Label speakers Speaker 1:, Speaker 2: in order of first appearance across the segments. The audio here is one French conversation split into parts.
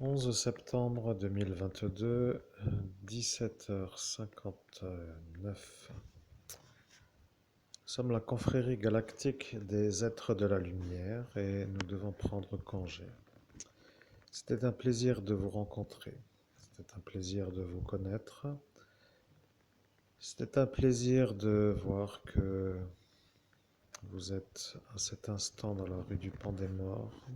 Speaker 1: 11 septembre 2022, 17h59. Nous sommes la confrérie galactique des êtres de la lumière et nous devons prendre congé. C'était un plaisir de vous rencontrer. C'était un plaisir de vous connaître. C'était un plaisir de voir que vous êtes à cet instant dans la rue du Pan des Morts,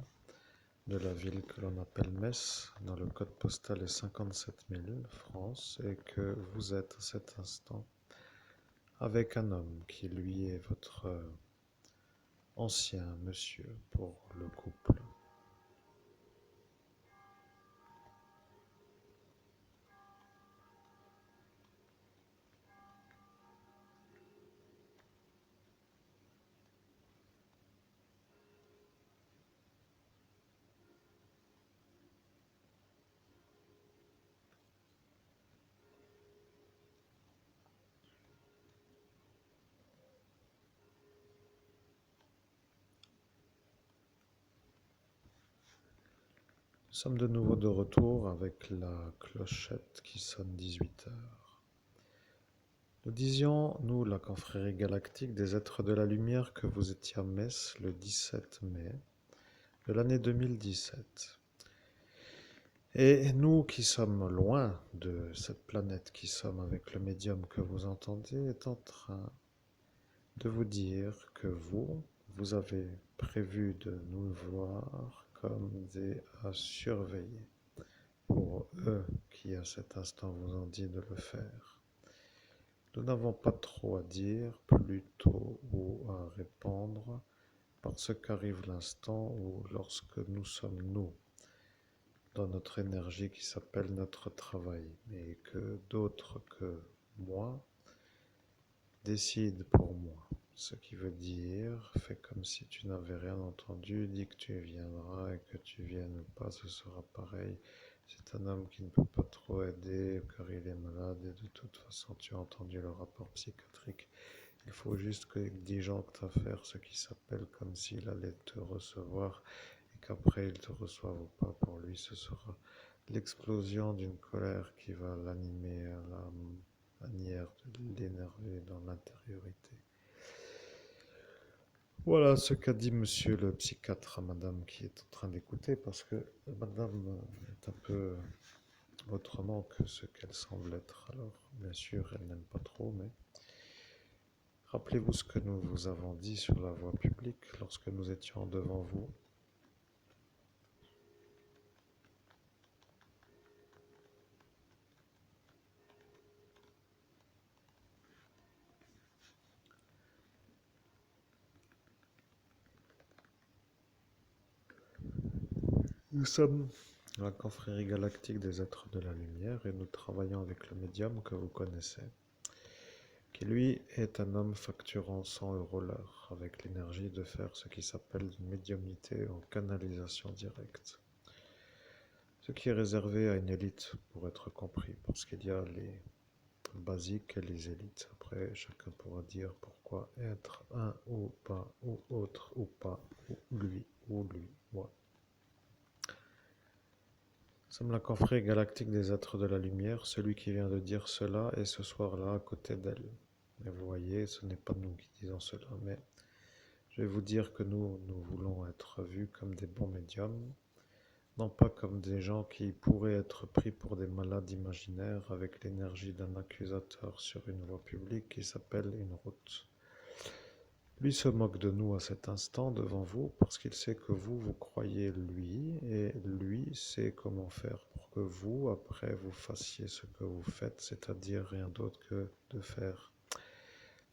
Speaker 1: de la ville que l'on appelle Metz, dont le code postal est 57 000, France, et que vous êtes à cet instant avec un homme qui, lui, est votre ancien monsieur pour le couple. Nous sommes de nouveau de retour avec la clochette qui sonne 18 heures. Nous disions, nous, la confrérie galactique des êtres de la lumière, que vous étiez à Metz le 17 mai de l'année 2017. Et nous qui sommes loin de cette planète, qui sommes avec le médium que vous entendez, est en train de vous dire que vous avez prévu de nous voir comme des à surveiller pour eux qui à cet instant vous ont dit de le faire. Nous n'avons pas trop à dire, plutôt ou à répondre, parce qu'arrive l'instant où, lorsque nous sommes nous, dans notre énergie qui s'appelle notre travail, et que d'autres que moi décident pour moi. Ce qui veut dire, fais comme si tu n'avais rien entendu, dis que tu viendras et que tu viennes ou pas, ce sera pareil. C'est un homme qui ne peut pas trop aider car il est malade et de toute façon tu as entendu le rapport psychiatrique. Il faut juste que disjoncte à faire ce qui s'appelle comme s'il allait te recevoir et qu'après il te reçoive ou pas. Pour lui, ce sera l'explosion d'une colère qui va l'animer à la manière de l'énerver dans l'intériorité. Voilà ce qu'a dit monsieur le psychiatre à madame qui est en train d'écouter, parce que madame est un peu autrement que ce qu'elle semble être. Alors, bien sûr, elle n'aime pas trop, mais rappelez-vous ce que nous vous avons dit sur la voie publique lorsque nous étions devant vous. Nous sommes la confrérie galactique des êtres de la lumière et nous travaillons avec le médium que vous connaissez, qui lui est un homme facturant 100 € l'heure, avec l'énergie de faire ce qui s'appelle une médiumnité en canalisation directe. Ce qui est réservé à une élite, pour être compris, parce qu'il y a les basiques et les élites. Après, chacun pourra dire pourquoi être un ou pas, ou autre ou pas, ou lui, moi. Nous sommes la confrérie galactique des êtres de la lumière. Celui qui vient de dire cela est ce soir-là à côté d'elle. Et vous voyez, ce n'est pas nous qui disons cela, mais je vais vous dire que nous voulons être vus comme des bons médiums, non pas comme des gens qui pourraient être pris pour des malades imaginaires avec l'énergie d'un accusateur sur une voie publique qui s'appelle une route. Lui se moque de nous à cet instant devant vous parce qu'il sait que vous croyez lui et lui sait comment faire pour que vous, après, vous fassiez ce que vous faites, c'est-à-dire rien d'autre que de faire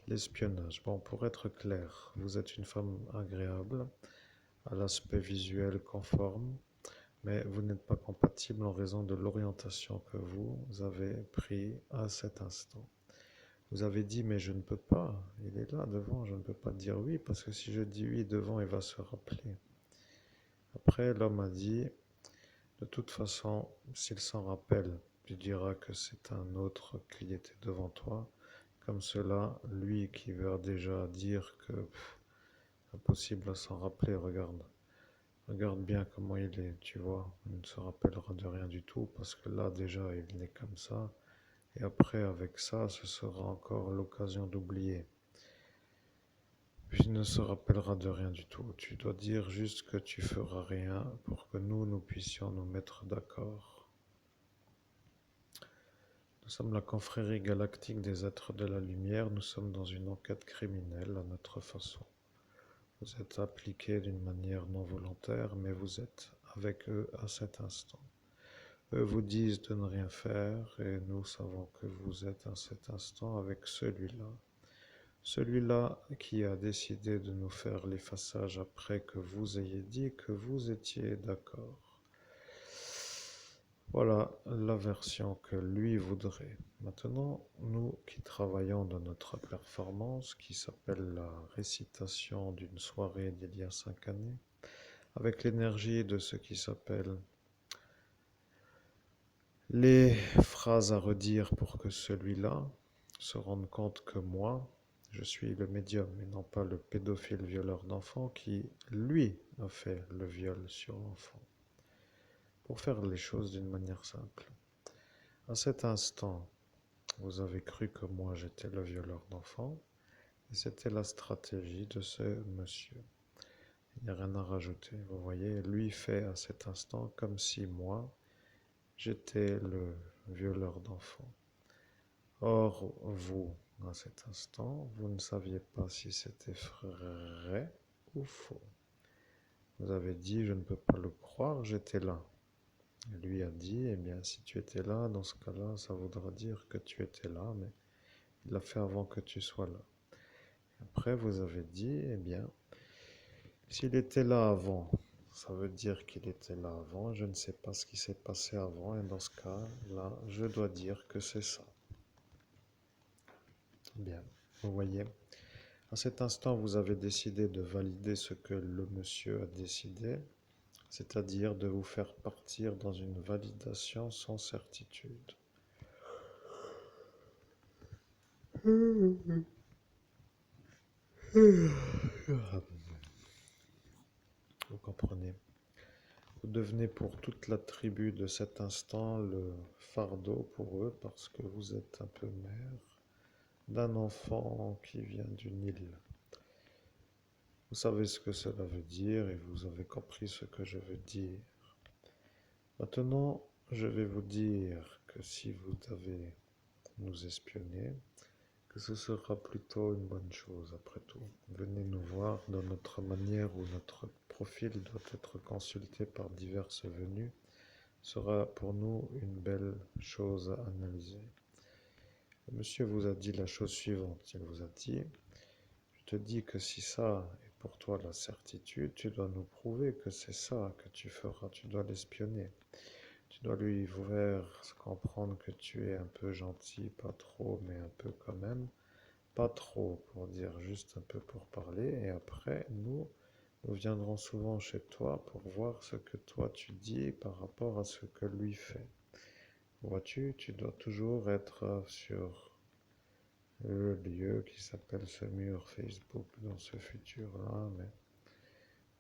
Speaker 1: l'espionnage. Bon, pour être clair, vous êtes une femme agréable, à l'aspect visuel conforme, mais vous n'êtes pas compatible en raison de l'orientation que vous avez prise à cet instant. Vous avez dit, mais je ne peux pas, il est là devant, je ne peux pas dire oui, parce que si je dis oui devant, il va se rappeler. Après, l'homme a dit, de toute façon, s'il s'en rappelle, tu diras que c'est un autre qui était devant toi. Comme cela, lui qui veut déjà dire que impossible à s'en rappeler, regarde. Regarde bien comment il est, tu vois. Il ne se rappellera de rien du tout parce que là déjà il n'est comme ça. Et après avec ça, ce sera encore l'occasion d'oublier. Puis il ne se rappellera de rien du tout. Tu dois dire juste que tu feras rien pour que nous puissions nous mettre d'accord. Nous sommes la confrérie galactique des êtres de la lumière. Nous sommes dans une enquête criminelle à notre façon. Vous êtes appliqués d'une manière non volontaire, mais vous êtes avec eux à cet instant. Eux vous disent de ne rien faire, et nous savons que vous êtes à cet instant avec celui-là. Celui-là qui a décidé de nous faire l'effaçage après que vous ayez dit que vous étiez d'accord. Voilà la version que lui voudrait. Maintenant, nous qui travaillons dans notre performance, qui s'appelle la récitation d'une soirée d'il y a 5 années, avec l'énergie de ce qui s'appelle les phrases à redire pour que celui-là se rende compte que moi, je suis le médium et non pas le pédophile violeur d'enfants qui, lui, a fait le viol sur l'enfant. Pour faire les choses d'une manière simple. À cet instant, vous avez cru que moi j'étais le violeur d'enfants et c'était la stratégie de ce monsieur. Il n'y a rien à rajouter. Vous voyez, lui fait à cet instant comme si moi j'étais le violeur d'enfants. Or, vous, à cet instant, vous ne saviez pas si c'était vrai ou faux. Vous avez dit, je ne peux pas le croire, j'étais là. Et lui a dit, eh bien, si tu étais là, dans ce cas-là, ça voudra dire que tu étais là, mais il l'a fait avant que tu sois là. Après, vous avez dit, eh bien, s'il était là avant, ça veut dire qu'il était là avant, je ne sais pas ce qui s'est passé avant, et dans ce cas-là, je dois dire que c'est ça. Bien, vous voyez, à cet instant, vous avez décidé de valider ce que le monsieur a décidé, c'est-à-dire de vous faire partir dans une validation sans certitude. Vous comprenez? Vous devenez pour toute la tribu de cet instant le fardeau pour eux parce que vous êtes un peu mère d'un enfant qui vient d'une île. Vous savez ce que cela veut dire et vous avez compris ce que je veux dire. Maintenant, je vais vous dire que si vous devez nous espionner, que ce sera plutôt une bonne chose après tout. Venez nous voir dans notre manière où notre profil doit être consulté par diverses venues sera pour nous une belle chose à analyser. Le monsieur vous a dit la chose suivante, il vous a dit, je te dis que si ça est pour toi la certitude, tu dois nous prouver que c'est ça que tu feras, tu dois l'espionner. Tu dois lui faire comprendre que tu es un peu gentil, pas trop, mais un peu quand même. Pas trop pour dire, juste un peu pour parler. Et après, nous viendrons souvent chez toi pour voir ce que toi tu dis par rapport à ce que lui fait. Vois-tu, tu dois toujours être sur le lieu qui s'appelle ce mur Facebook dans ce futur-là, mais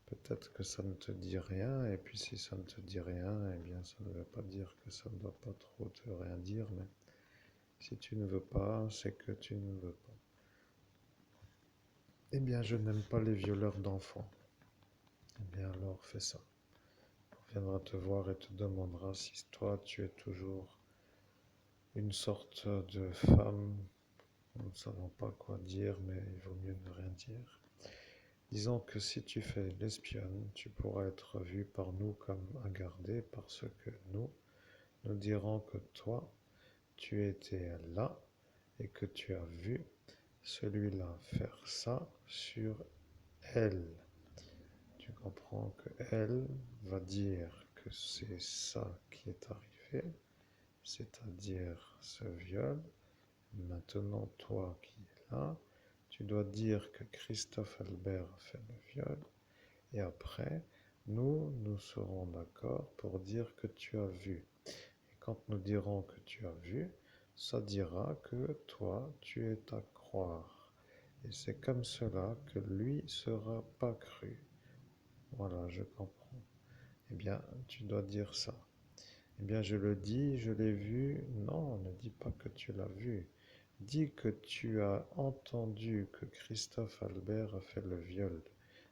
Speaker 1: peut-être que ça ne te dit rien, et puis si ça ne te dit rien, eh bien ça ne veut pas dire que ça ne doit pas trop te rien dire, mais si tu ne veux pas, c'est que tu ne veux pas. Eh bien, je n'aime pas les violeurs d'enfants. Eh bien, alors fais ça. On viendra te voir et te demandera si toi tu es toujours une sorte de femme. Nous ne savons pas quoi dire, mais il vaut mieux ne rien dire. Disons que si tu fais l'espionne, tu pourras être vu par nous comme à garder parce que nous dirons que toi, tu étais là et que tu as vu celui-là faire ça sur elle. Tu comprends que elle va dire que c'est ça qui est arrivé, c'est-à-dire ce viol. Maintenant, toi qui es là, tu dois dire que Christophe Albert a fait le viol. Et après, nous serons d'accord pour dire que tu as vu. Et quand nous dirons que tu as vu, ça dira que toi, tu es à croire. Et c'est comme cela que lui sera pas cru. Voilà, je comprends. Eh bien, tu dois dire ça. Eh bien, je le dis, je l'ai vu. Non, ne dis pas que tu l'as vu. Dis que tu as entendu que Christophe Albert a fait le viol.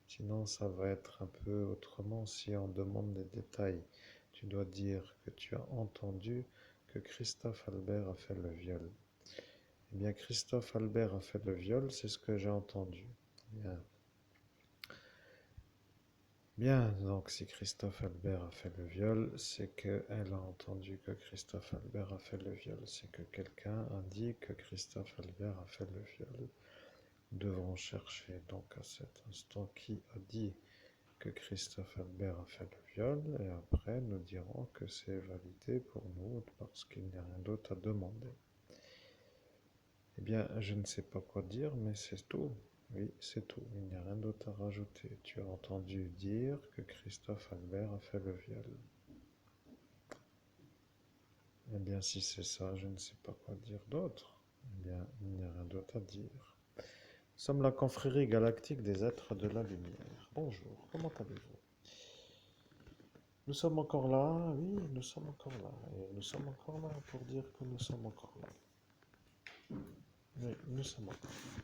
Speaker 1: Sinon, ça va être un peu autrement si on demande des détails. Tu dois dire que tu as entendu que Christophe Albert a fait le viol. Eh bien, Christophe Albert a fait le viol, c'est ce que j'ai entendu. Bien. Bien, donc si Christophe Albert a fait le viol, c'est qu'elle a entendu que Christophe Albert a fait le viol. C'est que quelqu'un a dit que Christophe Albert a fait le viol. Nous devrons chercher donc à cet instant qui a dit que Christophe Albert a fait le viol, et après nous dirons que c'est validé pour nous parce qu'il n'y a rien d'autre à demander. Eh bien, je ne sais pas quoi dire, mais c'est tout. Oui, c'est tout. Il n'y a rien d'autre à rajouter. Tu as entendu dire que Christophe Albert a fait le viol. Eh bien, si c'est ça, je ne sais pas quoi dire d'autre. Eh bien, il n'y a rien d'autre à dire. Nous sommes la confrérie galactique des êtres de la lumière. Bonjour, comment allez-vous? Nous sommes encore là, oui, nous sommes encore là. Et nous sommes encore là pour dire que nous sommes encore là. Oui, nous sommes encore là.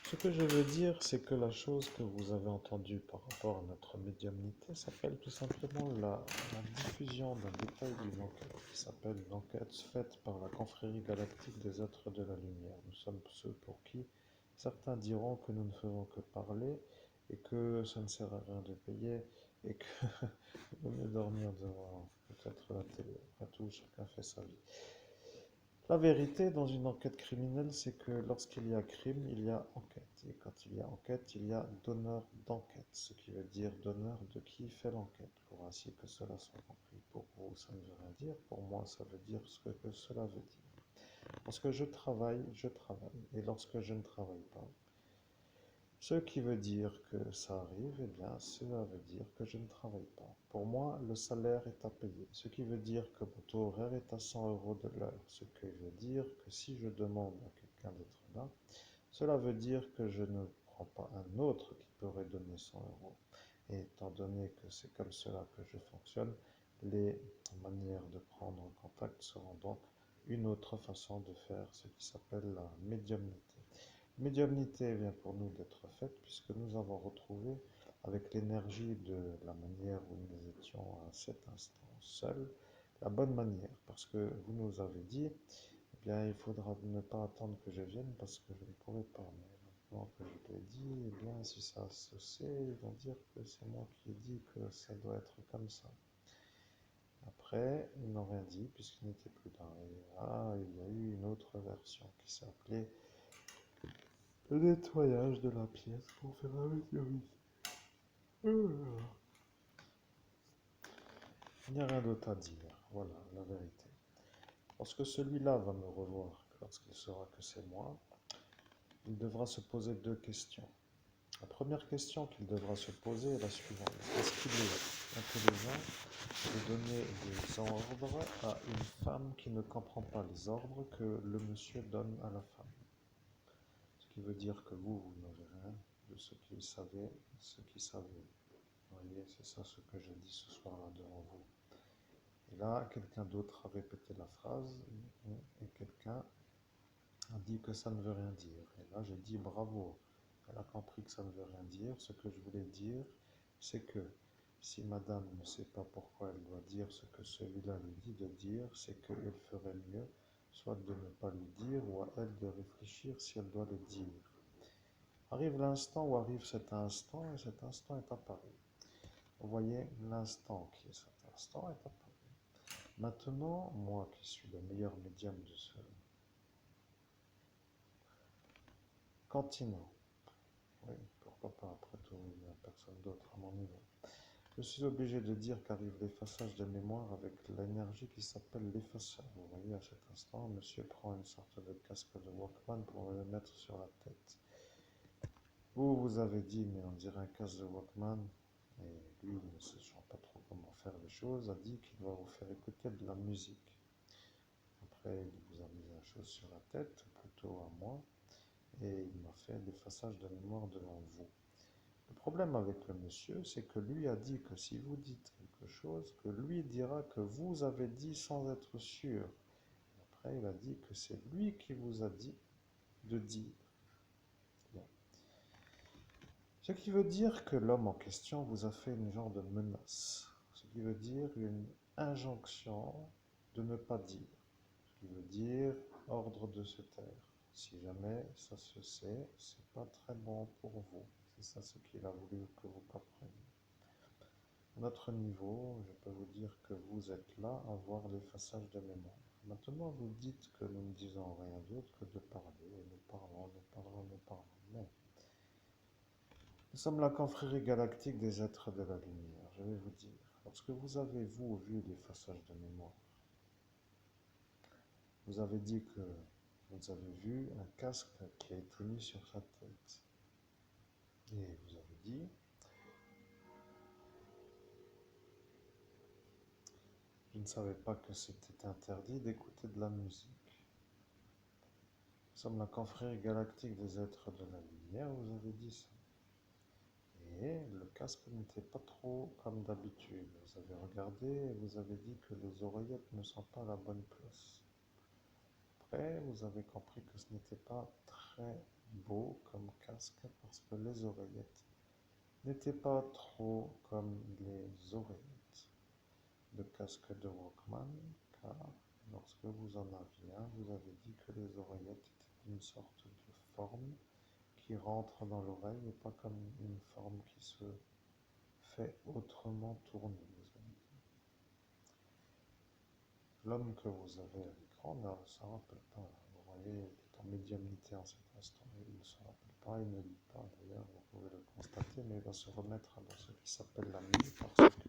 Speaker 1: Ce que je veux dire, c'est que la chose que vous avez entendue par rapport à notre médiumnité s'appelle tout simplement la diffusion d'un détail d'une enquête qui s'appelle une enquête faite par la confrérie galactique des êtres de la lumière. Nous sommes ceux pour qui certains diront que nous ne faisons que parler et que ça ne sert à rien de payer et que vous venez dormir devant peut-être la télé. Après tout, chacun fait sa vie. La vérité dans une enquête criminelle, c'est que lorsqu'il y a crime, il y a enquête. Et quand il y a enquête, il y a donneur d'enquête, ce qui veut dire donneur de qui fait l'enquête, pour ainsi que cela soit compris. Pour vous, ça ne veut rien dire. Pour moi, ça veut dire ce que cela veut dire. Lorsque je travaille, je travaille. Et lorsque je ne travaille pas, ce qui veut dire que ça arrive, eh bien, cela veut dire que je ne travaille pas. Pour moi, le salaire est à payer, ce qui veut dire que mon taux horaire est à 100 euros de l'heure, ce qui veut dire que si je demande à quelqu'un d'être là, cela veut dire que je ne prends pas un autre qui pourrait donner 100 euros. Et étant donné que c'est comme cela que je fonctionne, les manières de prendre en contact seront donc une autre façon de faire ce qui s'appelle la médiumnité. Médiumnité vient pour nous d'être faite puisque nous avons retrouvé avec l'énergie de la manière où nous étions à cet instant seuls, la bonne manière. Parce que vous nous avez dit, eh bien, il faudra ne pas attendre que je vienne parce que je ne pourrai pas. Mais maintenant que je l'ai dit, eh bien, si ça se sait, ils vont dire que c'est moi qui ai dit que ça doit être comme ça. Après, ils n'ont rien dit puisqu'ils n'étaient plus là. Et là, il y a eu une autre version qui s'appelait le nettoyage de la pièce pour faire la météorite. Il n'y a rien d'autre à dire. Voilà la vérité. Lorsque celui-là va me revoir, lorsqu'il saura que c'est moi, il devra se poser deux questions. La première question qu'il devra se poser est la suivante. Est-ce qu'il est intelligent de donner des ordres à une femme qui ne comprend pas les ordres que le monsieur donne à la femme? Ce qui veut dire que vous n'avez rien de ce qu'il savait, ce qu'il savait. Vous voyez, c'est ça ce que je dis ce soir-là devant vous. Et là, quelqu'un d'autre a répété la phrase et quelqu'un a dit que ça ne veut rien dire. Et là, j'ai dit bravo. Elle a compris que ça ne veut rien dire. Ce que je voulais dire, c'est que si madame ne sait pas pourquoi elle doit dire ce que celui-là lui dit de dire, c'est qu'elle ferait mieux soit de ne pas lui dire ou à elle de réfléchir si elle doit le dire. Arrive l'instant où arrive cet instant et cet instant est apparu. Vous voyez, l'instant qui est cet instant est apparu. Maintenant, moi qui suis le meilleur médium de ce continent, oui, pourquoi pas, après tout, il n'y a personne d'autre à mon niveau. Je suis obligé de dire qu'arrive l'effaçage de mémoire avec l'énergie qui s'appelle l'effaceur. Vous voyez, à cet instant, monsieur prend une sorte de casque de Walkman pour le mettre sur la tête. Vous avez dit, mais on dirait un casque de Walkman, et lui, ne sachant pas trop comment faire les choses, a dit qu'il va vous faire écouter de la musique. Après, il vous a mis la chose sur la tête, plutôt à moi, et il m'a fait l'effaçage de mémoire devant vous. Le problème avec le monsieur, c'est que lui a dit que si vous dites quelque chose, que lui dira que vous avez dit sans être sûr. Après, il a dit que c'est lui qui vous a dit de dire. Bien. Ce qui veut dire que l'homme en question vous a fait une genre de menace. Ce qui veut dire une injonction de ne pas dire. Ce qui veut dire ordre de se taire. Si jamais ça se sait, c'est pas très bon pour vous. C'est ça ce qu'il a voulu que vous compreniez. À notre niveau, je peux vous dire que vous êtes là à voir l'effaçage de mémoire. Maintenant, vous dites que nous ne disons rien d'autre que de parler. Et nous parlons, nous parlons, nous parlons. Mais nous sommes la confrérie galactique des êtres de la lumière. Je vais vous dire, lorsque vous avez, vous, vu l'effaçage de mémoire, vous avez dit que vous avez vu un casque qui a été mis sur sa tête. Et vous avez dit, je ne savais pas que c'était interdit d'écouter de la musique. Nous sommes la confrérie galactique des êtres de la lumière, vous avez dit ça. Et le casque n'était pas trop comme d'habitude. Vous avez regardé et vous avez dit que les oreillettes ne sont pas à la bonne place. Après, vous avez compris que ce n'était pas très beau comme casque parce que les oreillettes n'étaient pas trop comme les oreillettes de casque de Walkman, car lorsque vous en aviez un, vous avez dit que les oreillettes étaient une sorte de forme qui rentre dans l'oreille et pas comme une forme qui se fait autrement tourner. L'homme que vous avez à l'écran ne se rappelle pas. Vous voyez, il est en médiumnité en cet instant. Il ne se rappelle pas, il ne lit pas d'ailleurs, vous pouvez le constater, mais il va se remettre dans ce qui s'appelle la nuit parce que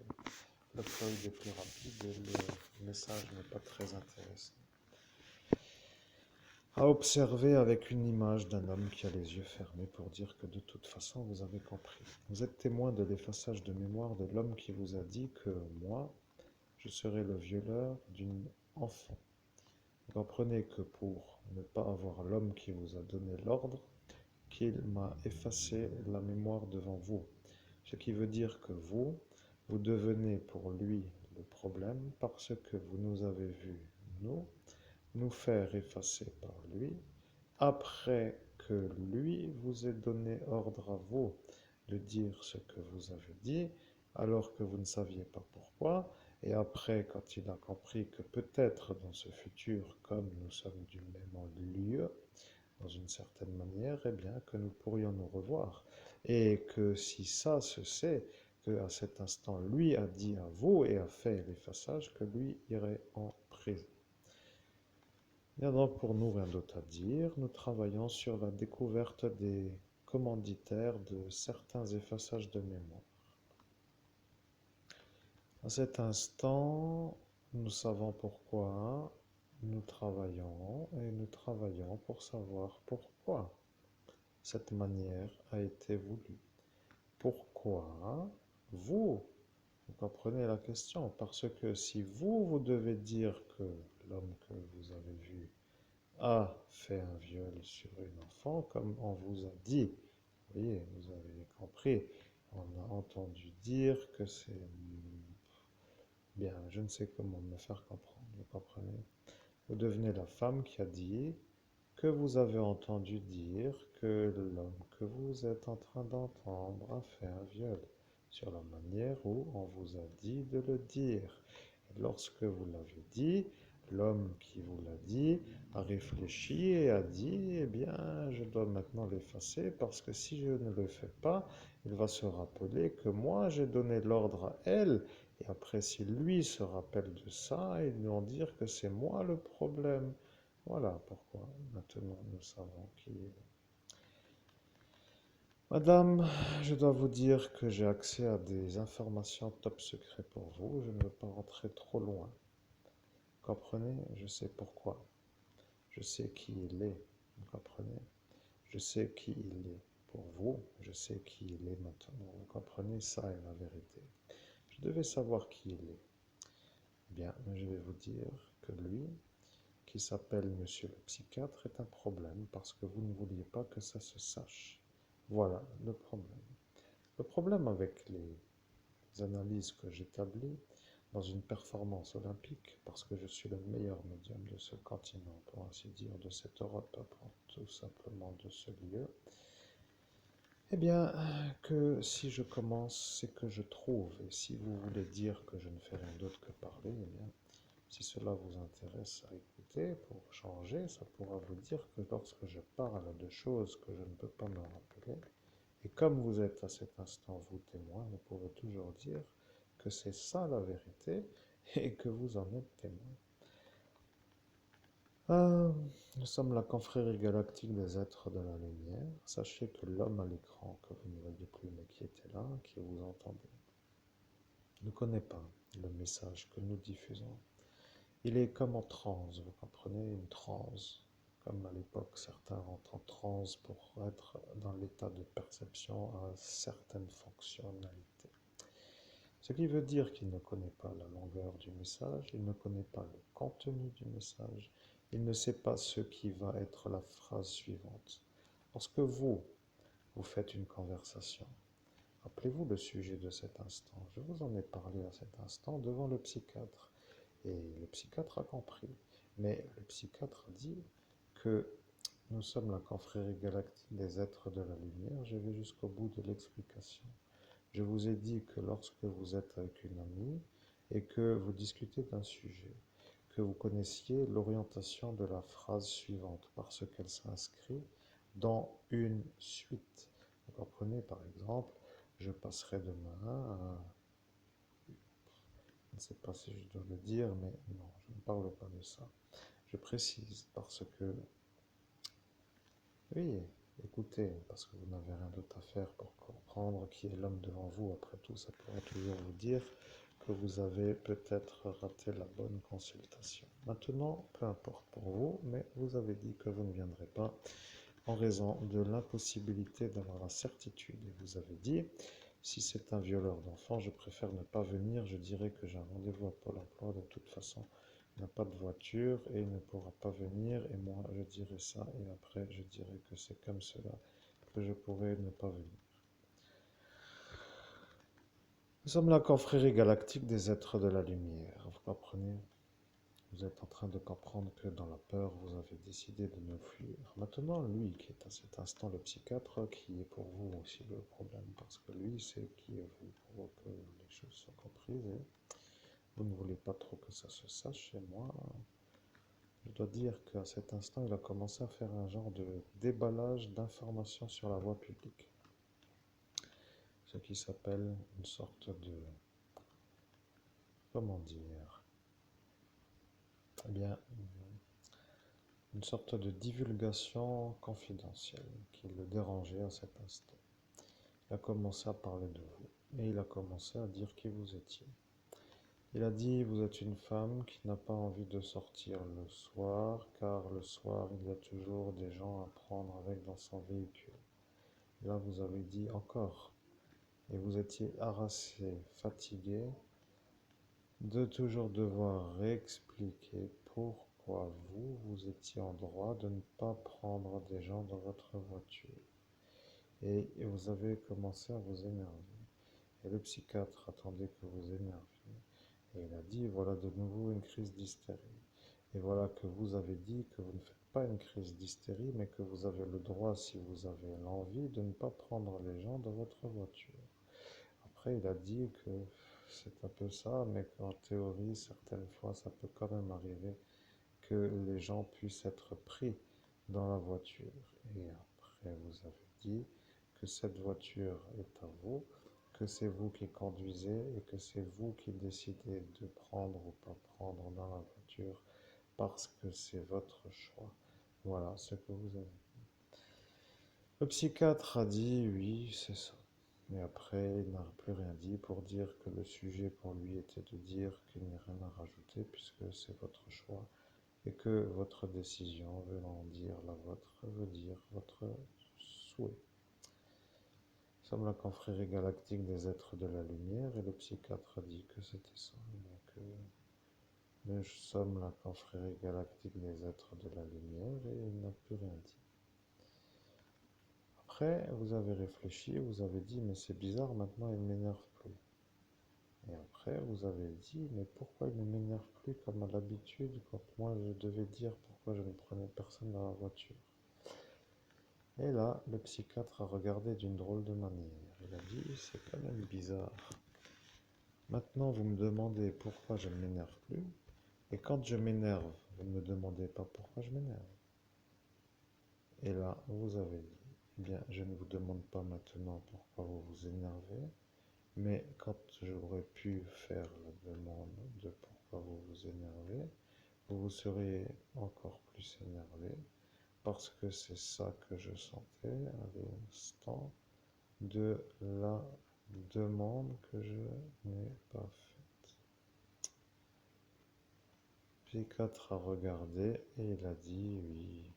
Speaker 1: le feuille est plus rapide et le message n'est pas très intéressant. À observer avec une image d'un homme qui a les yeux fermés pour dire que de toute façon vous avez compris. Vous êtes témoin de l'effaçage de mémoire de l'homme qui vous a dit que moi, je serai le violeur d'une enfant. Vous comprenez que pour ne pas avoir l'homme qui vous a donné l'ordre, qu'il m'a effacé la mémoire devant vous. Ce qui veut dire que vous devenez pour lui le problème parce que vous nous avez vus, nous faire effacer par lui, après que lui vous ait donné ordre à vous de dire ce que vous avez dit, alors que vous ne saviez pas pourquoi, et après, quand il a compris que peut-être dans ce futur, comme nous sommes du même lieu, dans une certaine manière, eh bien, que nous pourrions nous revoir. Et que si ça se sait, qu'à cet instant, lui a dit à vous et a fait l'effaçage, que lui irait en prison. Il n'y a donc pour nous rien d'autre à dire. Nous travaillons sur la découverte des commanditaires de certains effaçages de mémoire. À cet instant, nous savons pourquoi nous travaillons et nous travaillons pour savoir pourquoi cette manière a été voulue. Pourquoi vous comprenez la question? Parce que si vous devez dire que l'homme que vous avez vu a fait un viol sur une enfant, comme on vous a dit, vous voyez, vous avez compris, on a entendu dire que c'est... Bien, je ne sais comment me faire comprendre, vous comprenez? Vous devenez la femme qui a dit que vous avez entendu dire que l'homme que vous êtes en train d'entendre a fait un viol, sur la manière où on vous a dit de le dire. Et lorsque vous l'avez dit, l'homme qui vous l'a dit a réfléchi et a dit, eh bien, je dois maintenant l'effacer parce que si je ne le fais pas, il va se rappeler que moi j'ai donné l'ordre à elle. Et après, si lui se rappelle de ça, ils vont dire que c'est moi le problème. Voilà pourquoi maintenant nous savons qui est. Madame, je dois vous dire que j'ai accès à des informations top secret pour vous. Je ne veux pas rentrer trop loin. Comprenez? Je sais pourquoi. Je sais qui il est. Vous comprenez? Je sais qui il est pour vous. Je sais qui il est maintenant. Vous comprenez? Ça est la vérité. Je devais savoir qui il est. Bien, je vais vous dire que lui, qui s'appelle Monsieur le psychiatre, est un problème parce que vous ne vouliez pas que ça se sache. Voilà le problème. Le problème avec les analyses que j'établis dans une performance olympique, parce que je suis le meilleur médium de ce continent, pour ainsi dire, de cette Europe, tout simplement de ce lieu, eh bien, que si je commence, c'est que je trouve, et si vous voulez dire que je ne fais rien d'autre que parler, eh bien, si cela vous intéresse à écouter pour changer, ça pourra vous dire que lorsque je parle de choses que je ne peux pas me rappeler, et comme vous êtes à cet instant vous témoin, vous pouvez toujours dire que c'est ça la vérité et que vous en êtes témoin. Euh, Nous sommes la confrérie galactique des êtres de la lumière. Sachez que l'homme à l'écran, que vous ne voyez plus mais qui était là, qui vous entendait, ne connaît pas le message que nous diffusons. Il est comme en transe, vous comprenez, une transe. Comme à l'époque, certains rentrent en transe pour être dans l'état de perception à certaines fonctionnalités. Ce qui veut dire qu'il ne connaît pas la longueur du message, il ne connaît pas le contenu du message, il ne sait pas ce qui va être la phrase suivante. Lorsque vous faites une conversation, rappelez-vous le sujet de cet instant. Je vous en ai parlé à cet instant devant le psychiatre. Et le psychiatre a compris. Mais le psychiatre dit que nous sommes la confrérie galactique des êtres de la lumière. Je vais jusqu'au bout de l'explication. Je vous ai dit que lorsque vous êtes avec une amie et que vous discutez d'un sujet, que vous connaissiez l'orientation de la phrase suivante parce qu'elle s'inscrit dans une suite. Vous comprenez, par exemple, je passerai demain à... Je ne sais pas si je dois le dire, mais non, je ne parle pas de ça. Je précise parce que, oui, écoutez, parce que vous n'avez rien d'autre à faire pour comprendre qui est l'homme devant vous. Après tout, ça pourrait toujours vous dire que vous avez peut-être raté la bonne consultation. Maintenant, peu importe pour vous, mais vous avez dit que vous ne viendrez pas en raison de l'impossibilité d'avoir la certitude. Et vous avez dit, si c'est un violeur d'enfants, je préfère ne pas venir, je dirais que j'ai un rendez-vous à Pôle emploi de toute façon. Il n'a pas de voiture et il ne pourra pas venir. Et moi, je dirais ça. Et après, je dirais que c'est comme cela que je pourrais ne pas venir. Nous sommes la confrérie galactique des êtres de la lumière. Vous comprenez? Vous êtes en train de comprendre que dans la peur, vous avez décidé de me fuir. Maintenant, lui qui est à cet instant le psychiatre, qui est pour vous aussi le problème, parce que lui sait qui est vous, pour que les choses soient comprises. Et vous ne voulez pas trop que ça se sache chez moi. Je dois dire qu'à cet instant, il a commencé à faire un genre de déballage d'informations sur la voie publique. Ce qui s'appelle une sorte de... Comment dire? Eh bien, une sorte de divulgation confidentielle qui le dérangeait à cet instant. Il a commencé à parler de vous et il a commencé à dire qui vous étiez. Il a dit, vous êtes une femme qui n'a pas envie de sortir le soir, car le soir, il y a toujours des gens à prendre avec dans son véhicule. Et là, vous avez dit encore, et vous étiez harassé, fatigué, de toujours devoir réexpliquer pourquoi vous étiez en droit de ne pas prendre des gens dans votre voiture. Et vous avez commencé à vous énerver. Et le psychiatre attendait que vous énerviez. Et il a dit, voilà de nouveau une crise d'hystérie. Et voilà que vous avez dit que vous ne faites pas une crise d'hystérie, mais que vous avez le droit, si vous avez l'envie, de ne pas prendre les gens dans votre voiture. Après, il a dit que c'est un peu ça, mais qu'en théorie, certaines fois, ça peut quand même arriver que les gens puissent être pris dans la voiture. Et après, vous avez dit que cette voiture est à vous, que c'est vous qui conduisez et que c'est vous qui décidez de prendre ou pas prendre dans la voiture parce que c'est votre choix. Voilà ce que vous avez dit. Le psychiatre a dit oui, c'est ça. Mais après, il n'a plus rien dit pour dire que le sujet pour lui était de dire qu'il n'y a rien à rajouter puisque c'est votre choix et que votre décision venant dire la vôtre veut dire votre souhait. Nous sommes la confrérie galactique des êtres de la lumière et le psychiatre a dit que c'était ça. Donc, nous sommes la confrérie galactique des êtres de la lumière et il n'a plus rien dit. après, vous avez réfléchi, vous avez dit, mais c'est bizarre, maintenant il ne m'énerve plus. Et après, vous avez dit, mais pourquoi il ne m'énerve plus comme à l'habitude quand moi je devais dire pourquoi je ne prenais personne dans la voiture. Et là, le psychiatre a regardé d'une drôle de manière. Il a dit, c'est quand même bizarre. Maintenant, vous me demandez pourquoi je ne m'énerve plus. Et quand je m'énerve, vous ne me demandez pas pourquoi je m'énerve. Et là, vous avez dit, eh bien, je ne vous demande pas maintenant pourquoi vous vous énervez, mais quand j'aurais pu faire la demande de pourquoi vous vous énervez, vous vous seriez encore plus énervé, parce que c'est ça que je sentais à l'instant de la demande que je n'ai pas faite. Le psychiatre a regardé et il a dit oui.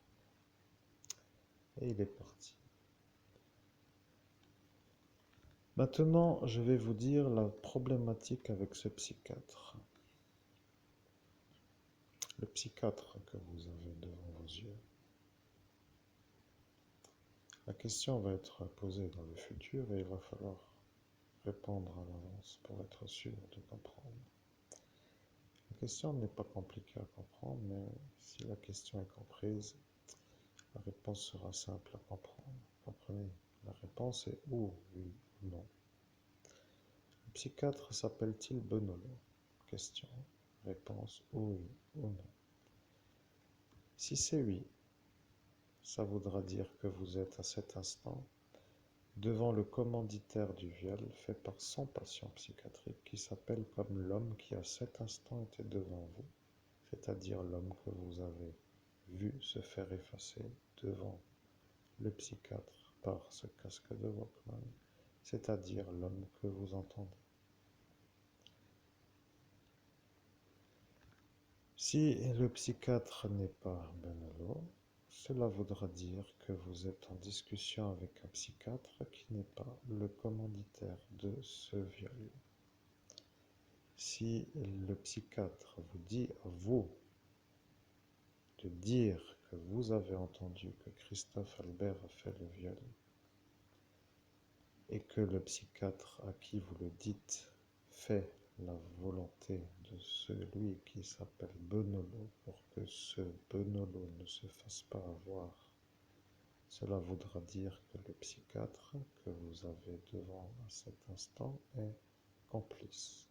Speaker 1: Et il est parti. Maintenant, je vais vous dire la problématique avec ce psychiatre. Le psychiatre que vous avez devant vos yeux. La question va être posée dans le futur et il va falloir répondre à l'avance pour être sûr de comprendre. La question n'est pas compliquée à comprendre, mais si la question est comprise, la réponse sera simple à comprendre. Comprenez? La réponse est ou oui ou non. Le psychiatre s'appelle-t-il Benolo? Question. Réponse oui ou non. Si c'est oui, ça voudra dire que vous êtes à cet instant devant le commanditaire du viol fait par son patient psychiatrique qui s'appelle comme l'homme qui à cet instant était devant vous, c'est-à-dire l'homme que vous avez vu se faire effacer devant le psychiatre par ce casque de Walkman, c'est-à-dire l'homme que vous entendez. Si le psychiatre n'est pas Benalo, cela voudra dire que vous êtes en discussion avec un psychiatre qui n'est pas le commanditaire de ce viol. Si le psychiatre vous dit à vous de dire que vous avez entendu que Christophe Albert a fait le viol et que le psychiatre à qui vous le dites fait la volonté de celui qui s'appelle Benolo pour que ce Benolo ne se fasse pas avoir, cela voudra dire que le psychiatre que vous avez devant à cet instant est complice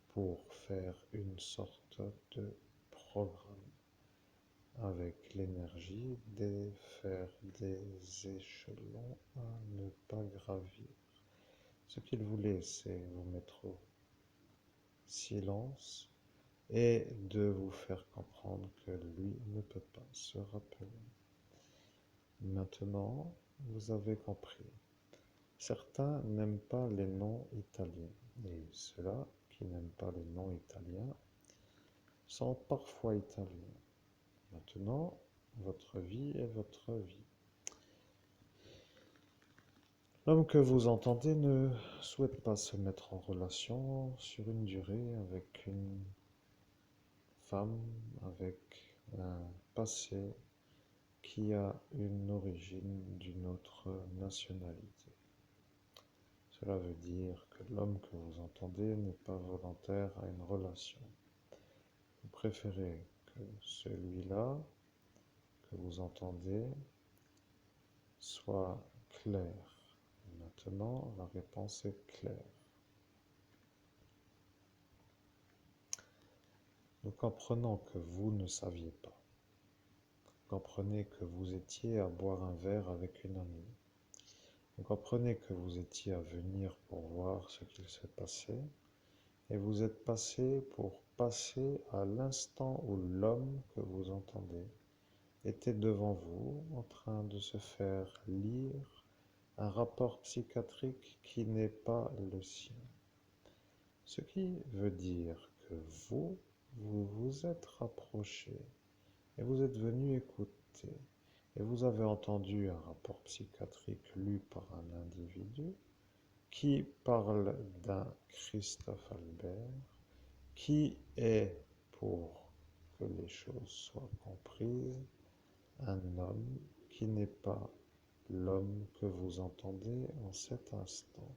Speaker 1: pour faire une sorte de programme avec l'énergie de faire des échelons à ne pas gravir. Ce qu'il voulait, c'est vous mettre au silence et de vous faire comprendre que lui ne peut pas se rappeler. Maintenant, vous avez compris. Certains n'aiment pas les noms italiens, et ceux-là qui n'aiment pas les noms italiens sont parfois italiens. Maintenant, votre vie est votre vie. L'homme que vous entendez ne souhaite pas se mettre en relation sur une durée avec une femme avec un passé qui a une origine d'une autre nationalité. Cela veut dire que l'homme que vous entendez n'est pas volontaire à une relation. Vous préférez que celui-là que vous entendez soit clair. Et maintenant, la réponse est claire. Nous comprenons que vous ne saviez pas. Vous comprenez que vous étiez à boire un verre avec une amie. Vous comprenez que vous étiez à venir pour voir ce qu'il se passait. Et vous êtes passé pour passer à l'instant où l'homme que vous entendez était devant vous en train de se faire lire un rapport psychiatrique qui n'est pas le sien. Ce qui veut dire que vous vous êtes rapproché et vous êtes venu écouter et vous avez entendu un rapport psychiatrique lu par un individu qui parle d'un Christophe Albert qui est, pour que les choses soient comprises, un homme qui n'est pas l'homme que vous entendez en cet instant.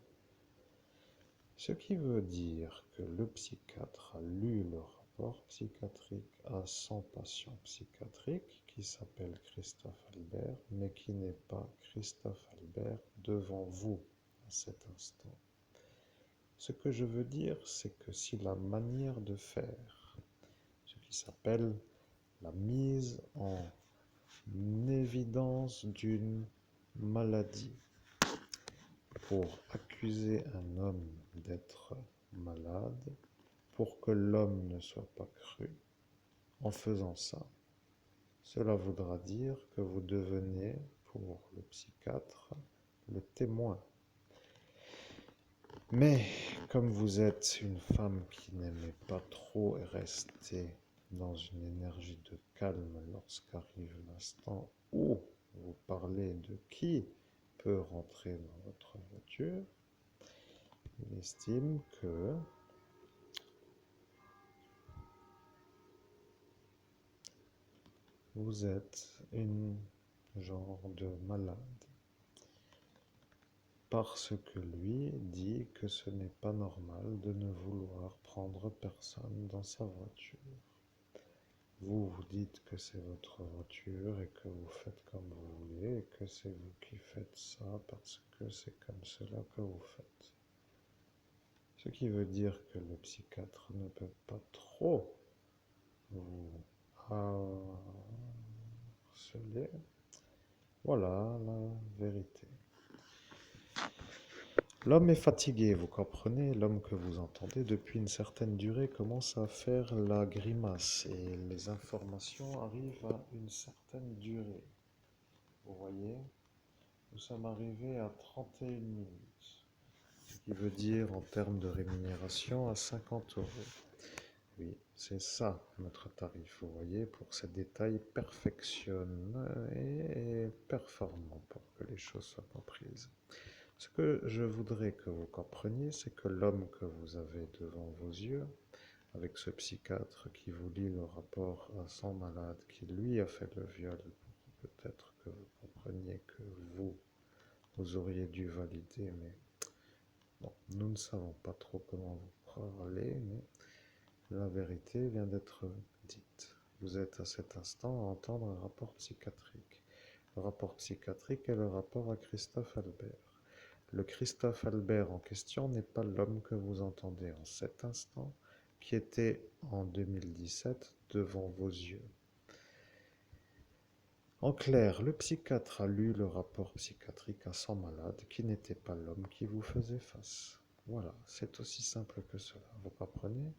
Speaker 1: Ce qui veut dire que le psychiatre a lu le rapport psychiatrique à son patient psychiatrique qui s'appelle Christophe Albert, mais qui n'est pas Christophe Albert devant vous à cet instant. Ce que je veux dire, c'est que si la manière de faire, ce qui s'appelle la mise en évidence d'une maladie, pour accuser un homme d'être malade, pour que l'homme ne soit pas cru, en faisant ça, cela voudra dire que vous devenez, pour le psychiatre, le témoin. Mais comme vous êtes une femme qui n'aimait pas trop rester dans une énergie de calme lorsqu'arrive l'instant où vous parlez de qui peut rentrer dans votre voiture, il estime que vous êtes une genre de malade. Parce que lui dit que ce n'est pas normal de ne vouloir prendre personne dans sa voiture. Vous, vous dites que c'est votre voiture et que vous faites comme vous voulez et que c'est vous qui faites ça parce que c'est comme cela que vous faites. Ce qui veut dire que le psychiatre ne peut pas trop vous harceler. Voilà la vérité. L'homme est fatigué, vous comprenez? L'homme que vous entendez depuis une certaine durée commence à faire la grimace et les informations arrivent à une certaine durée. Vous voyez, nous sommes arrivés à 31 minutes, ce qui veut dire en termes de rémunération à 50 euros. Oui, c'est ça notre tarif, vous voyez, pour ces détails perfectionnés et performants pour que les choses soient comprises. Ce que je voudrais que vous compreniez, c'est que l'homme que vous avez devant vos yeux, avec ce psychiatre qui vous lit le rapport à son malade, qui lui a fait le viol, peut-être que vous compreniez que vous auriez dû valider, mais bon, nous ne savons pas trop comment vous parler, mais la vérité vient d'être dite. Vous êtes à cet instant à entendre un rapport psychiatrique. Le rapport psychiatrique est le rapport à Christophe Albert. Le Christophe Albert en question n'est pas l'homme que vous entendez en cet instant, qui était en 2017 devant vos yeux. En clair, le psychiatre a lu le rapport psychiatrique à son malade, qui n'était pas l'homme qui vous faisait face. Voilà, c'est aussi simple que cela, vous comprenez?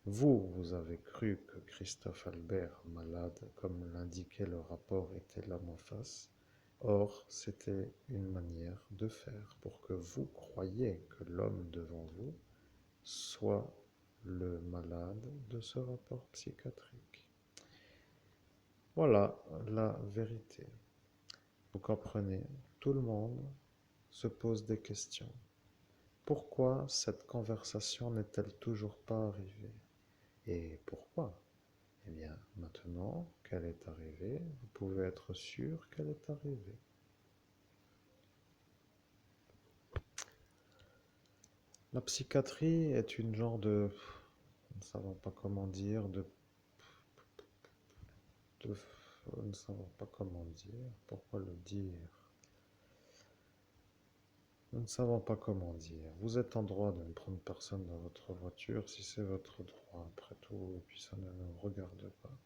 Speaker 1: Vous avez cru que Christophe Albert, malade, comme l'indiquait le rapport, était l'homme en face. Or, c'était une manière de faire pour que vous croyiez que l'homme devant vous soit le malade de ce rapport psychiatrique. Voilà la vérité. Vous comprenez, tout le monde se pose des questions. Pourquoi cette conversation n'est-elle toujours pas arrivée? Et pourquoi? Eh bien, maintenant qu'elle est arrivée, vous pouvez être sûr qu'elle est arrivée. La psychiatrie est une genre de, nous ne savons pas comment dire, nous ne savons pas comment dire, pourquoi le dire? Nous ne savons pas comment dire. Vous êtes en droit de ne prendre personne dans votre voiture si c'est votre droit, après tout, et puis ça ne nous regarde pas.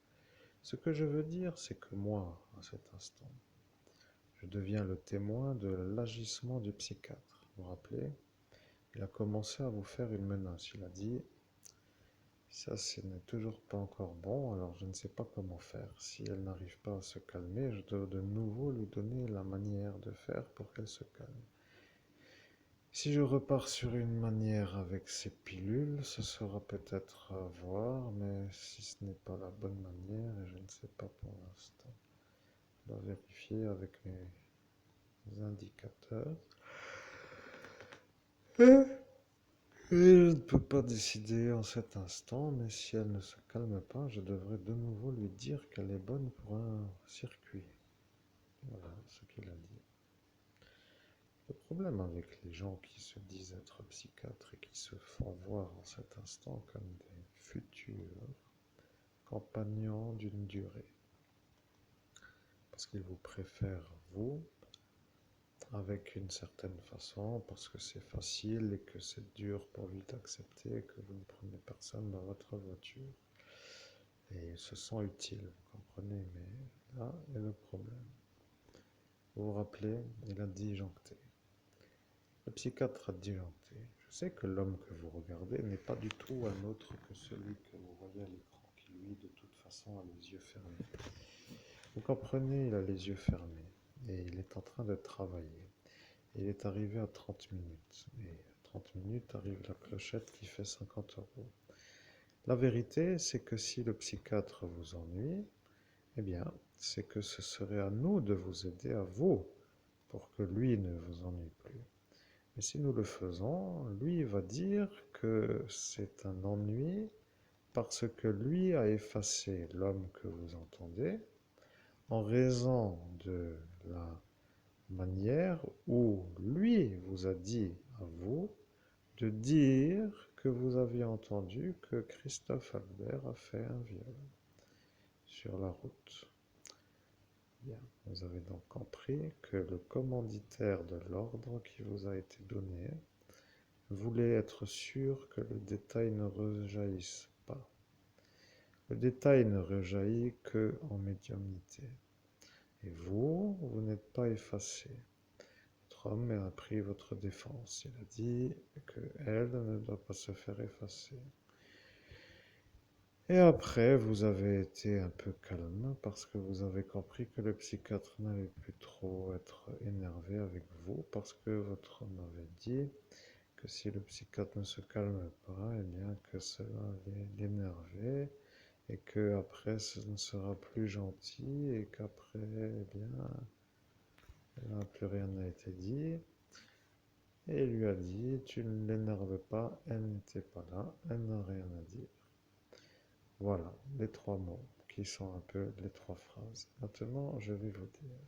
Speaker 1: Ce que je veux dire, c'est que moi, à cet instant, je deviens le témoin de l'agissement du psychiatre. Vous vous rappelez? Il a commencé à vous faire une menace. Il a dit, ça ce n'est toujours pas encore bon, alors je ne sais pas comment faire. Si elle n'arrive pas à se calmer, je dois de nouveau lui donner la manière de faire pour qu'elle se calme. Si je repars sur une manière avec ces pilules, ce sera peut-être à voir, mais si ce n'est pas la bonne manière, et je ne sais pas pour l'instant, je dois vérifier avec mes indicateurs. Et je ne peux pas décider en cet instant, mais si elle ne se calme pas, je devrais de nouveau lui dire qu'elle est bonne pour un circuit. Voilà ce qu'il a dit. Le problème avec les gens qui se disent être psychiatres et qui se font voir en cet instant comme des futurs compagnons d'une durée, parce qu'ils vous préfèrent, vous, avec une certaine façon, parce que c'est facile et que c'est dur pour lui d'accepter que vous ne prenez personne dans votre voiture. Et ils se sent utiles, vous comprenez, mais là est le problème. Vous vous rappelez, il a disjoncté. Le psychiatre a disjoncté. Je sais que l'homme que vous regardez n'est pas du tout un autre que celui que vous voyez à l'écran, qui lui, de toute façon, a les yeux fermés. Vous comprenez, il a les yeux fermés et il est en train de travailler. Il est arrivé à 30 minutes. Et à 30 minutes arrive la clochette qui fait 50 euros. La vérité, c'est que si le psychiatre vous ennuie, eh bien, c'est que ce serait à nous de vous aider à vous, pour que lui ne vous ennuie plus. Mais si nous le faisons, lui va dire que c'est un ennui parce que lui a effacé l'homme que vous entendez en raison de la manière où lui vous a dit à vous de dire que vous aviez entendu que Christophe Albert a fait un viol sur la route. Bien, vous avez donc compris que le commanditaire de l'ordre qui vous a été donné voulait être sûr que le détail ne rejaillisse pas. Le détail ne rejaillit que en médiumnité. Et vous, vous n'êtes pas effacé. Votre homme a pris votre défense. Il a dit qu'elle ne doit pas se faire effacer. Et après, vous avez été un peu calme parce que vous avez compris que le psychiatre n'allait plus trop être énervé avec vous parce que votre homme avait dit que si le psychiatre ne se calme pas, eh bien que cela allait l'énerver et que après ce ne sera plus gentil et qu'après, eh bien, là, plus rien n'a été dit. Et il lui a dit, tu ne l'énerves pas, elle n'était pas là, elle n'a rien à dire. Voilà, les trois mots qui sont un peu les trois phrases. Maintenant, je vais vous dire,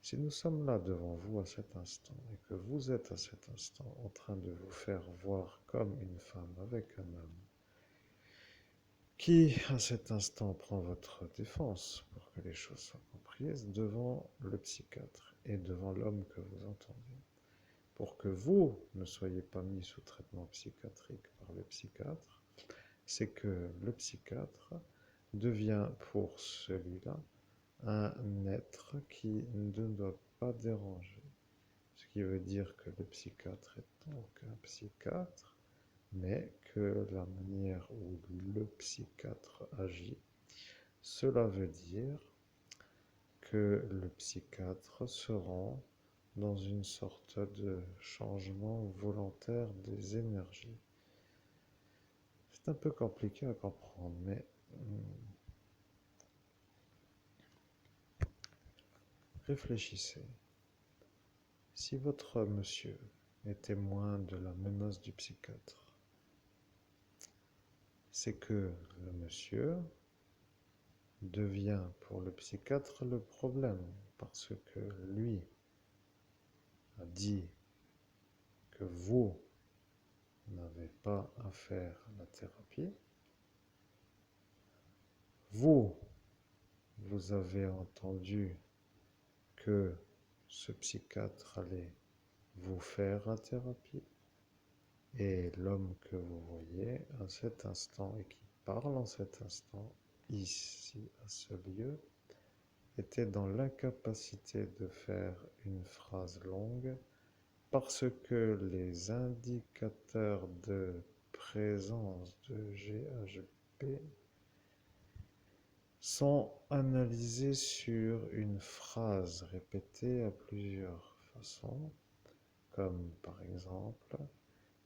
Speaker 1: si nous sommes là devant vous à cet instant et que vous êtes à cet instant en train de vous faire voir comme une femme avec un homme qui à cet instant prend votre défense pour que les choses soient comprises devant le psychiatre et devant l'homme que vous entendez, pour que vous ne soyez pas mis sous traitement psychiatrique par le psychiatre, c'est que le psychiatre devient pour celui-là un être qui ne doit pas déranger. Ce qui veut dire que le psychiatre est donc un psychiatre, mais que la manière où le psychiatre agit, cela veut dire que le psychiatre se rend dans une sorte de changement volontaire des énergies. C'est un peu compliqué à comprendre, mais réfléchissez. Si votre monsieur est témoin de la menace du psychiatre, c'est que le monsieur devient pour le psychiatre le problème, parce que lui a dit que vous n'avez pas à faire la thérapie. Vous, vous avez entendu que ce psychiatre allait vous faire la thérapie. Et l'homme que vous voyez à cet instant et qui parle en cet instant, ici, à ce lieu, était dans l'incapacité de faire une phrase longue parce que les indicateurs de présence de GHB sont analysés sur une phrase répétée à plusieurs façons, comme par exemple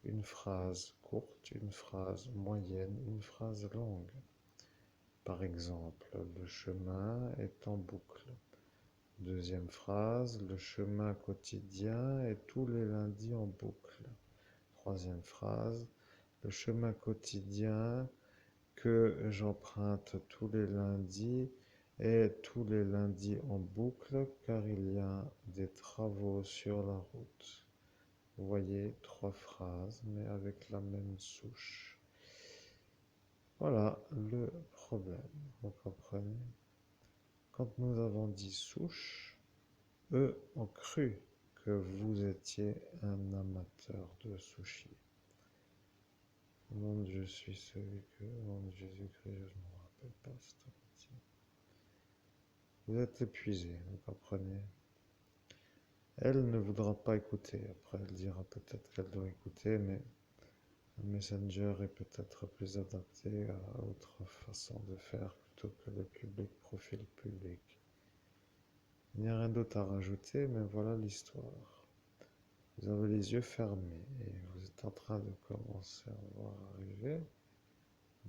Speaker 1: une phrase courte, une phrase moyenne, une phrase longue. Par exemple, le chemin est en boucle. Deuxième phrase, le chemin quotidien est tous les lundis en boucle. Troisième phrase, le chemin quotidien que j'emprunte tous les lundis et tous les lundis en boucle car il y a des travaux sur la route. Vous voyez, 3 phrases, mais avec la même souche. Voilà le problème, vous comprenez? Quand nous avons dit souche, eux ont cru que vous étiez un amateur de sushi. Au nom de je suis celui que, au nom de Jésus-Christ, je ne me rappelle pas cette amitié. Vous êtes épuisé, vous comprenez? Elle ne voudra pas écouter. Après, elle dira peut-être qu'elle doit écouter, mais le Messenger est peut-être plus adapté à autre façon de faire plutôt que le public, profil public. Il n'y a rien d'autre à rajouter, mais voilà l'histoire. Vous avez les yeux fermés et vous êtes en train de commencer à voir arriver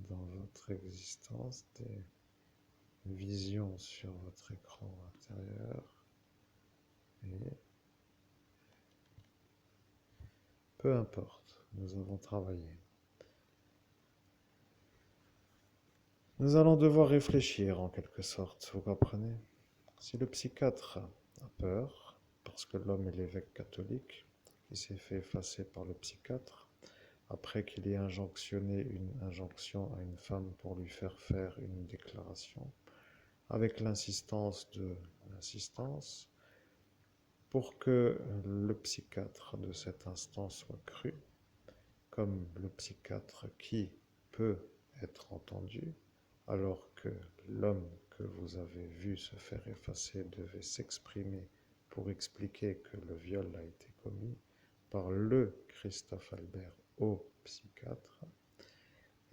Speaker 1: dans votre existence des visions sur votre écran intérieur. Et peu importe, nous avons travaillé. Nous allons devoir réfléchir en quelque sorte, vous comprenez? Si le psychiatre a peur, parce que l'homme est l'évêque catholique, qui s'est fait effacer par le psychiatre, après qu'il ait injonctionné une injonction à une femme pour lui faire une déclaration, avec l'insistance de l'insistance, pour que le psychiatre de cet instant soit cru, comme le psychiatre qui peut être entendu, alors que l'homme que vous avez vu se faire effacer devait s'exprimer pour expliquer que le viol a été commis par le Christophe Albert au psychiatre,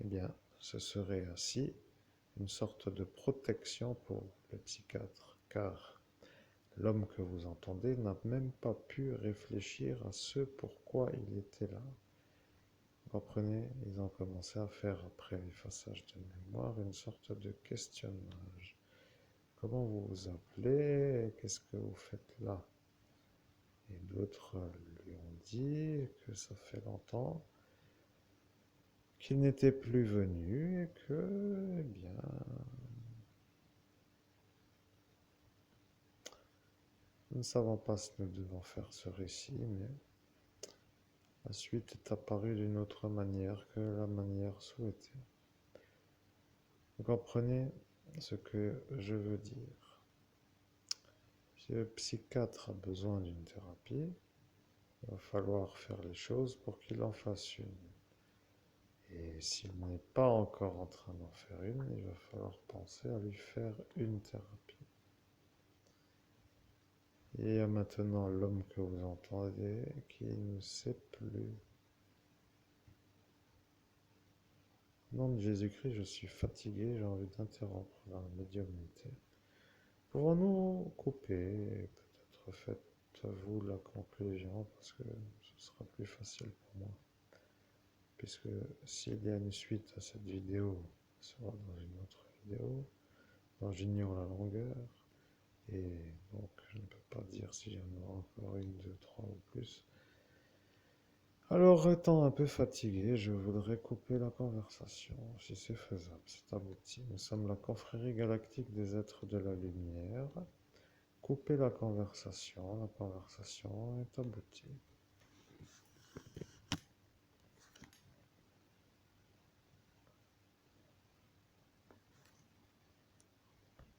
Speaker 1: eh bien, ce serait ainsi une sorte de protection pour le psychiatre, car l'homme que vous entendez n'a même pas pu réfléchir à ce pourquoi il était là. Vous comprenez, ils ont commencé à faire, après l'effaçage de mémoire, une sorte de questionnage. Comment vous vous appelez? Qu'est-ce que vous faites là? Et d'autres lui ont dit que ça fait longtemps qu'il n'était plus venu et que, eh bien, nous ne savons pas si nous devons faire ce récit, mais la suite est apparue d'une autre manière que la manière souhaitée. Vous comprenez ce que je veux dire? Si le psychiatre a besoin d'une thérapie, il va falloir faire les choses pour qu'il en fasse une. Et s'il n'est pas encore en train d'en faire une, il va falloir penser à lui faire une thérapie. Et il y a maintenant l'homme que vous entendez qui ne sait plus. Au nom de Jésus-Christ, je suis fatigué, j'ai envie d'interrompre la médiumnité. Pouvons-nous couper? Peut-être faites-vous la conclusion parce que ce sera plus facile pour moi. Puisque s'il y a une suite à cette vidéo, ce sera dans une autre vidéo, dont j'ignore la longueur. Et donc, je ne peux pas dire si j'en aurai encore une, deux, trois ou plus. Alors, étant un peu fatigué, je voudrais couper la conversation, si c'est faisable, c'est abouti. Nous sommes la confrérie galactique des êtres de la lumière. Coupez la conversation est aboutie.